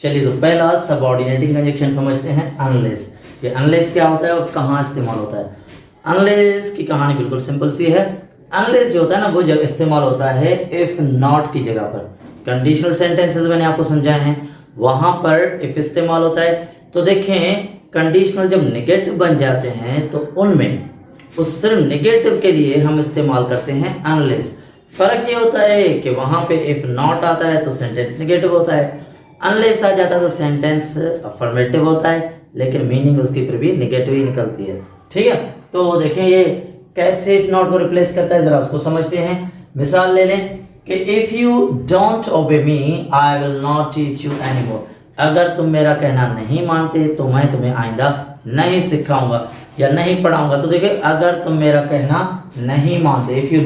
चलिए, तो पहला सबऑर्डिनेटिंग कंजक्शन समझते हैं, अनलेस। ये अनलेस क्या होता है और कहाँ इस्तेमाल होता है। अनलेस की कहानी बिल्कुल सिंपल सी है। अनलेस जो होता है ना, वो जगह इस्तेमाल होता है इफ नॉट की जगह पर। कंडीशनल सेंटेंसेस मैंने आपको समझाए हैं, वहां पर इफ इस्तेमाल होता है। तो देखें, कंडीशनल जब नेगेटिव बन जाते हैं तो उनमें उस सिर्फ नेगेटिव के लिए हम इस्तेमाल करते हैं अनलेस। फर्क ये होता है कि वहां पे इफ नॉट आता है तो सेंटेंस नेगेटिव होता है, अनलेस आ जाता है तो सेंटेंस अफर्मेटिव होता है, लेकिन मीनिंग उसकी फिर भी नेगेटिव ही निकलती है। ठीक है, तो देखें ये कैसे इफ नॉट को रिप्लेस करता है, जरा उसको समझते हैं। मिसाल ले लें कि इफ यू डोंट ओबे me I will not teach you anymore. अगर तुम मेरा कहना नहीं मानते तो मैं तुम्हें आइंदा नहीं सिखाऊंगा या नहीं पढ़ाऊंगा। तो देखिए, अगर तुम मेरा कहना नहीं मानते, इफ यू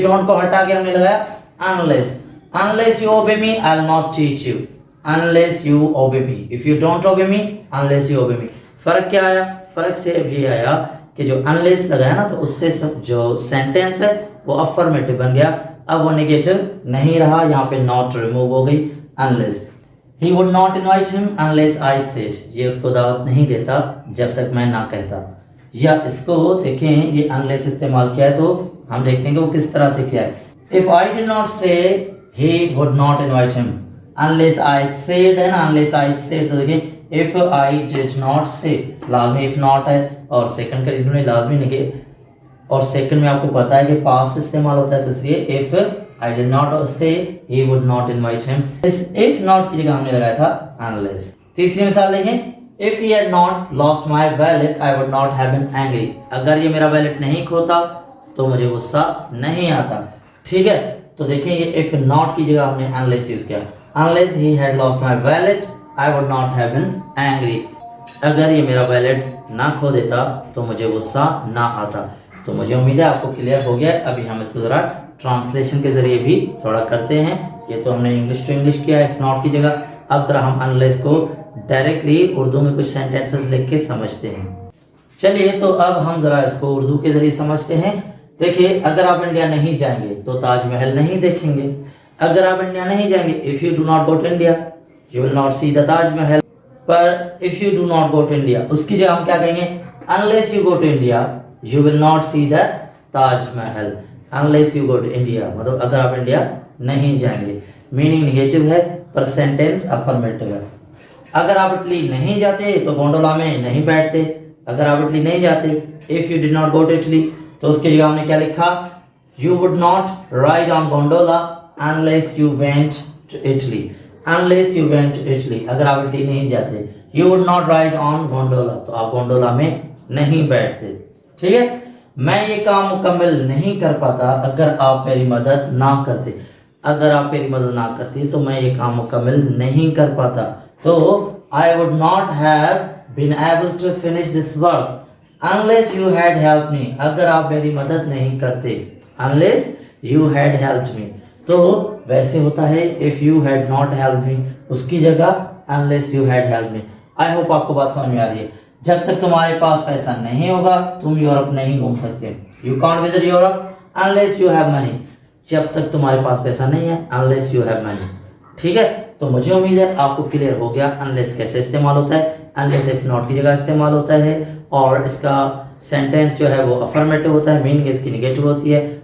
डोंट को हटा के हमने लगाया unless you obey me I will not teach you, unless you obey me, if you don't ओबे मी अनलेस यू ओबे मी। फर्क क्या आया? फर्क सिर्फ ये आया कि जो अनलेस लगाया ना, तो उससे जो सेंटेंस है वो अफर्मेटिव बन गया, अब वो नेगेटिव नहीं रहा, यहाँ पे नॉट रिमूव हो गई। Unless he would not invite him unless I said, ये उसको दावत नहीं देता जब तक मैं ना कहता। या इसको देखें, ये अनलेस इस्तेमाल किया है तो हम देखते हैं कि वो किस तरह से किया है। If I did not say he would not invite him unless I said है ना, अनलेस आई सेड। तो देखिए, इफ आई डिड नॉट से लाजमी इफ नॉट है, और सेकंड कंडीशन में लाजमी नहीं, और सेकंड में आपको पता है कि पास्ट इस्तेमाल होता है, तो इसलिए if I did not say he would not invite him, इस इफ नॉट की जगह हमने लगाया था अनलेस। तीसरी मिसाल देखें, if he had not lost my wallet I would not have been angry. अगर ये मेरा वैलेट नहीं खोता तो मुझे गुस्सा नहीं आता। ठीक है, तो देखें ये इफ नॉट की जगह हमने अनलेस यूज किया। Unless he had lost my wallet I would not have been angry. अगर ये मेरा वैलेट ना खो देता तो मुझे गुस्सा ना आता। तो मुझे उम्मीद है आपको क्लियर हो गया। अभी हम इसको ज़रा ट्रांसलेशन के ज़रिए भी थोड़ा करते हैं। ये तो हमने इंग्लिश टू इंग्लिश किया इफ़ नॉट की जगह। अब ज़रा हम अनलेस को डायरेक्टली उर्दू में कुछ सेंटेंसेस लिख के समझते हैं। चलिए, तो अब हम ज़रा इसको उर्दू के ज़रिए समझते हैं। देखिए, अगर आप इंडिया नहीं जाएंगे तो ताजमहल नहीं देखेंगे। अगर आप इंडिया नहीं जाएंगे, if you do not go to India you will not see the Taj Mahal. पर if you do not go to India, उसकी जगह हम क्या कहेंगे? Unless you go to India you will not see the Taj Mahal. unless you go to India मतलब अगर आप India नहीं जाएंगे। मीनिंग निगेटिव है पर सेंटेंस अफर्मेटिव है। अगर आप इटली नहीं जाते तो गोंडोला में नहीं बैठते। अगर आप इटली नहीं जाते, if you did not go to Italy, तो उसकी जगह हमने क्या लिखा? You would not ride on gondola unless you went to Italy. Unless you went to Italy, अगर आप इटली नहीं जाते, you would not ride on gondola, तो आप गोंडोला में नहीं बैठते। ठीक है, मैं ये काम मुकम्मल नहीं कर पाता अगर आप मेरी मदद ना करते। अगर आप मेरी मदद ना करते तो मैं ये काम मुकम्मल नहीं कर पाता। तो I would not have been able to finish this work unless you had help me. अगर आप मेरी मदद नहीं करते, unless you had help me. तो वैसे होता है if you had not help me, उसकी जगह unless you had help me. I hope आपको बात समझ में आ रही है। जब तक तुम्हारे पास पैसा नहीं होगा तुम यूरोप नहीं घूम सकते। You can't visit Europe unless you have money. जब तक तुम्हारे पास पैसा नहीं है, अनलेस यू हैव मनी। ठीक है, तो मुझे उम्मीद है आपको क्लियर हो गया अनलेस कैसे इस्तेमाल होता है। अनलेस इफ नॉट की जगह इस्तेमाल होता है और इसका सेंटेंस जो है वो अफर्मेटिव होता है, मीनिंग इसकी निगेटिव होती है।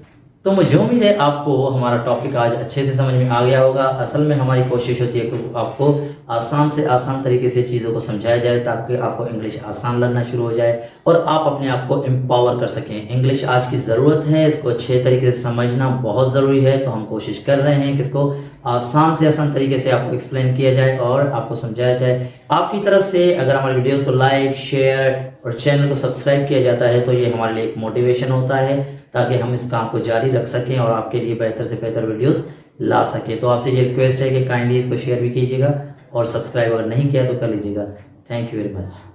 तो मुझे उम्मीद है आपको हमारा टॉपिक आज अच्छे से समझ में आ गया होगा। असल में हमारी कोशिश होती है कि आपको आसान से आसान तरीके से चीज़ों को समझाया जाए ताकि आपको इंग्लिश आसान लगना शुरू हो जाए और आप अपने आप को एम्पावर कर सकें। इंग्लिश आज की ज़रूरत है, इसको अच्छे तरीके से समझना बहुत ज़रूरी है। तो हम कोशिश कर रहे हैं कि इसको आसान से आसान तरीके से आपको एक्सप्लेन किया जाए और आपको समझाया जाए। आपकी तरफ से अगर हमारे वीडियोस को लाइक, शेयर और चैनल को सब्सक्राइब किया जाता है तो ये हमारे लिए एक मोटिवेशन होता है ताकि हम इस काम को जारी रख सकें और आपके लिए बेहतर से बेहतर वीडियोस ला सकें। तो आपसे ये रिक्वेस्ट है कि काइंडली इसको शेयर भी कीजिएगा और सब्सक्राइब अगर नहीं किया तो कर लीजिएगा। Thank you very much.